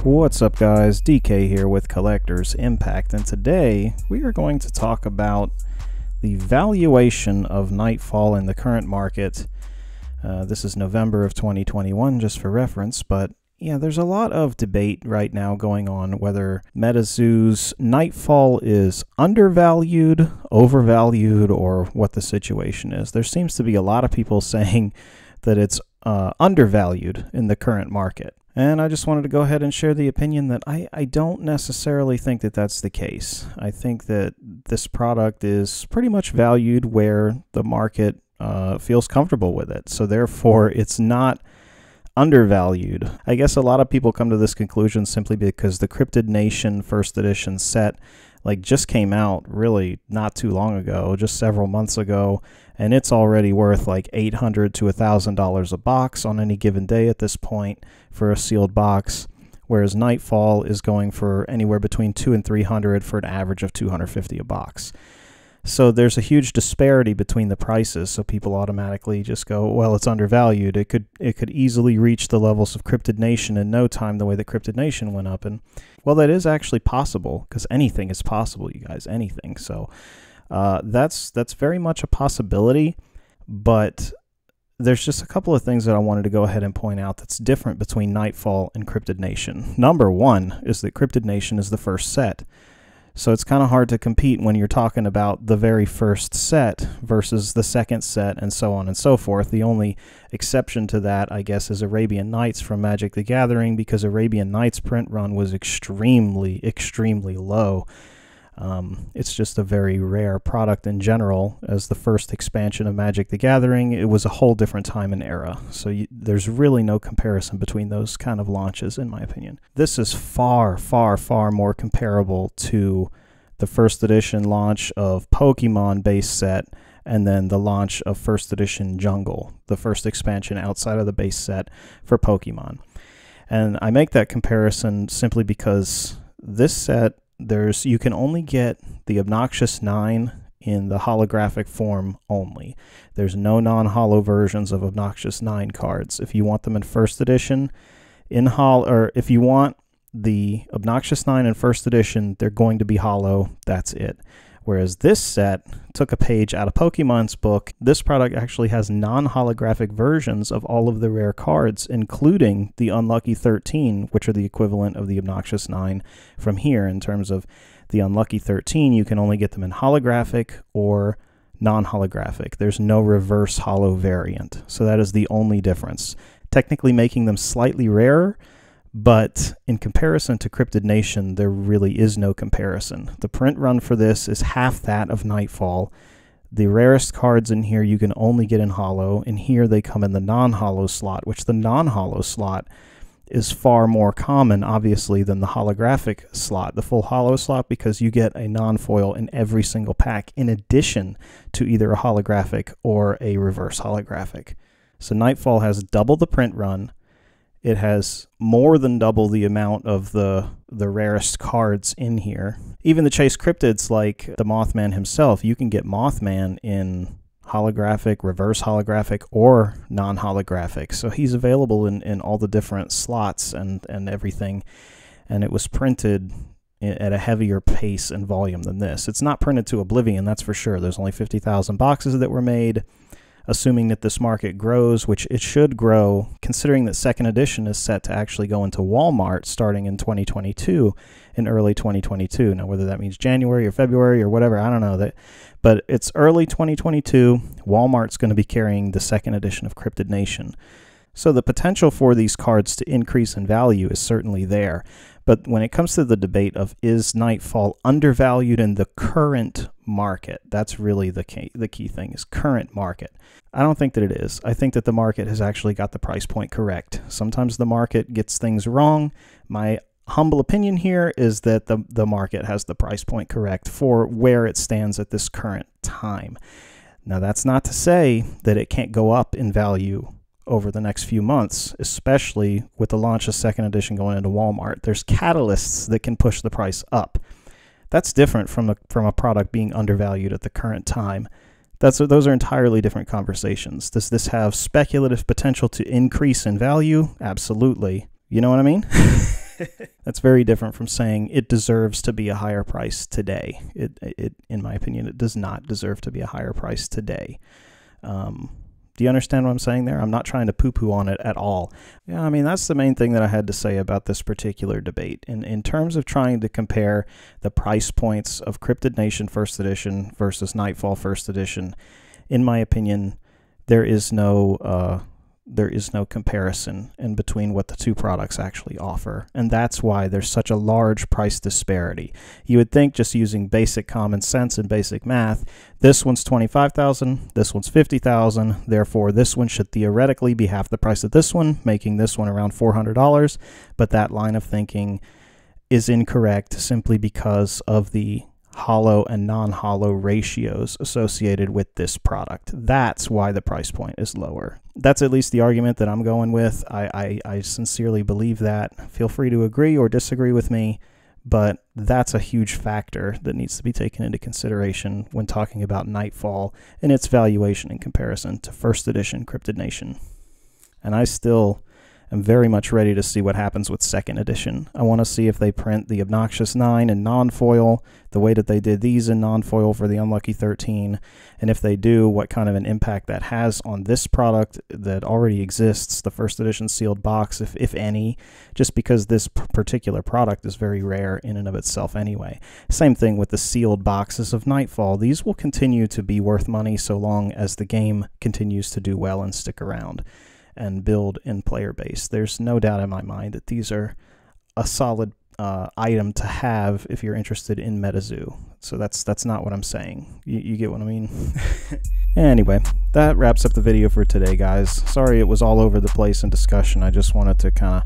What's up guys, DK here with Collector's Impact, and today we are going to talk about the valuation of Nightfall in the current market. This is November of 2021 just for reference, but yeah, there's a lot of debate right now going on whether MetaZoo's Nightfall is undervalued, overvalued, or what the situation is. There seems to be a lot of people saying that it's undervalued in the current market. And I just wanted to go ahead and share the opinion that I don't necessarily think that that's the case. I think that this product is pretty much valued where the market feels comfortable with it. So therefore, it's not undervalued. I guess a lot of people come to this conclusion simply because the Cryptid Nation first edition set just came out really not too long ago, just several months ago, and it's already worth like $800 to $1,000 a box on any given day at this point for a sealed box, whereas Nightfall is going for anywhere between $200 and $300 for an average of $250 a box. So there's a huge disparity between the prices, so people automatically just go, well, it's undervalued. It could easily reach the levels of Cryptid Nation in no time, the way that Cryptid Nation went up. And well, that is actually possible, because anything is possible, you guys, anything. So that's very much a possibility, but there's just a couple of things that I wanted to go ahead and point out that's different between Nightfall and Cryptid Nation. Number one is that Cryptid Nation is the first set. So it's kind of hard to compete when you're talking about the very first set versus the second set and so on and so forth. The only exception to that, I guess, is Arabian Nights from Magic the Gathering, because Arabian Nights print run was extremely, extremely low. It's just a very rare product in general. As the first expansion of Magic the Gathering, it was a whole different time and era. So there's really no comparison between those kind of launches, in my opinion. This is far, far, far more comparable to the first edition launch of Pokemon base set, and then the launch of first edition Jungle, the first expansion outside of the base set for Pokemon. And I make that comparison simply because this set, you can only get the Obnoxious 9 in the holographic form only. There's no non-holo versions of Obnoxious 9 cards. If you want them in first edition, or if you want the Obnoxious 9 in first edition, they're going to be holo. That's it. Whereas this set took a page out of Pokemon's book. This product actually has non-holographic versions of all of the rare cards, including the Unlucky 13, which are the equivalent of the Obnoxious 9 from here. In terms of the Unlucky 13, you can only get them in holographic or non-holographic. There's no reverse holo variant. So that is the only difference, technically making them slightly rarer. But in comparison to Cryptid Nation, there really is no comparison. The print run for this is half that of Nightfall. The rarest cards in here you can only get in holo, and here they come in the non-holo slot, which the non-holo slot is far more common, obviously, than the holographic slot, the full holo slot, because you get a non-foil in every single pack, in addition to either a holographic or a reverse holographic. So Nightfall has double the print run. It has more than double the amount of the rarest cards in here. Even the Chase Cryptids, like the Mothman himself, you can get Mothman in holographic, reverse holographic, or non-holographic. So he's available in all the different slots and everything. And it was printed at a heavier pace and volume than this. It's not printed to oblivion, that's for sure. There's only 50,000 boxes that were made. Assuming that this market grows, which it should grow, considering that second edition is set to actually go into Walmart starting in 2022, in early 2022. Now, whether that means January or February or whatever, I don't know. But it's early 2022. Walmart's going to be carrying the second edition of Cryptid Nation. So the potential for these cards to increase in value is certainly there. But when it comes to the debate of is Nightfall undervalued in the current market, that's really the key thing, is current market. I don't think that it is. I think that the market has actually got the price point correct. Sometimes the market gets things wrong. My humble opinion here is that the market has the price point correct for where it stands at this current time. Now, that's not to say that it can't go up in value over the next few months, especially with the launch of second edition going into Walmart. There's catalysts that can push the price up. That's different from a product being undervalued at the current time. Those are entirely different conversations. Does this have speculative potential to increase in value? Absolutely. You know what I mean? That's very different from saying it deserves to be a higher price today. It, in my opinion, it does not deserve to be a higher price today. Do you understand what I'm saying there? I'm not trying to poo-poo on it at all. Yeah, I mean, that's the main thing that I had to say about this particular debate. In terms of trying to compare the price points of Cryptid Nation First Edition versus Nightfall First Edition, in my opinion, there is no comparison in between what the two products actually offer, and that's why there's such a large price disparity. You would think, just using basic common sense and basic math, this one's $25,000, this one's $50,000, therefore this one should theoretically be half the price of this one, making this one around $400, but that line of thinking is incorrect simply because of the hollow and non-hollow ratios associated with this product. That's why the price point is lower. That's at least the argument that I'm going with. I sincerely believe that. Feel free to agree or disagree with me, but that's a huge factor that needs to be taken into consideration when talking about Nightfall and its valuation in comparison to First Edition Cryptid Nation. And I still am very much ready to see what happens with Second Edition. I want to see if they print the Obnoxious 9 in non-foil, the way that they did these in non-foil for the Unlucky 13, and if they do, what kind of an impact that has on this product that already exists, the First Edition sealed box, if any, just because this particular product is very rare in and of itself anyway. Same thing with the sealed boxes of Nightfall. These will continue to be worth money so long as the game continues to do well and stick around and build in player base. There's no doubt in my mind that these are a solid item to have if you're interested in MetaZoo. So that's not what I'm saying. You get what I mean? Anyway, that wraps up the video for today, guys. Sorry it was all over the place in discussion. I just wanted to kind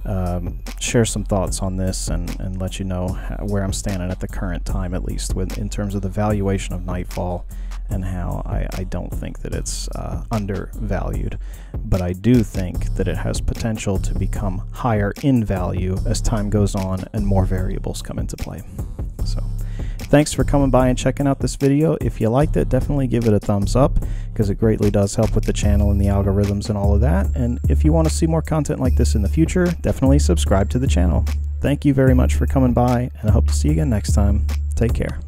of share some thoughts on this and let you know where I'm standing at the current time, at least in terms of the valuation of Nightfall, and how I don't think that it's undervalued, but I do think that it has potential to become higher in value as time goes on and more variables come into play. So thanks for coming by and checking out this video. If you liked it, definitely give it a thumbs up, because it greatly does help with the channel and the algorithms and all of that. And if you want to see more content like this in the future, definitely subscribe to the channel. Thank you very much for coming by, and I hope to see you again next time. Take care.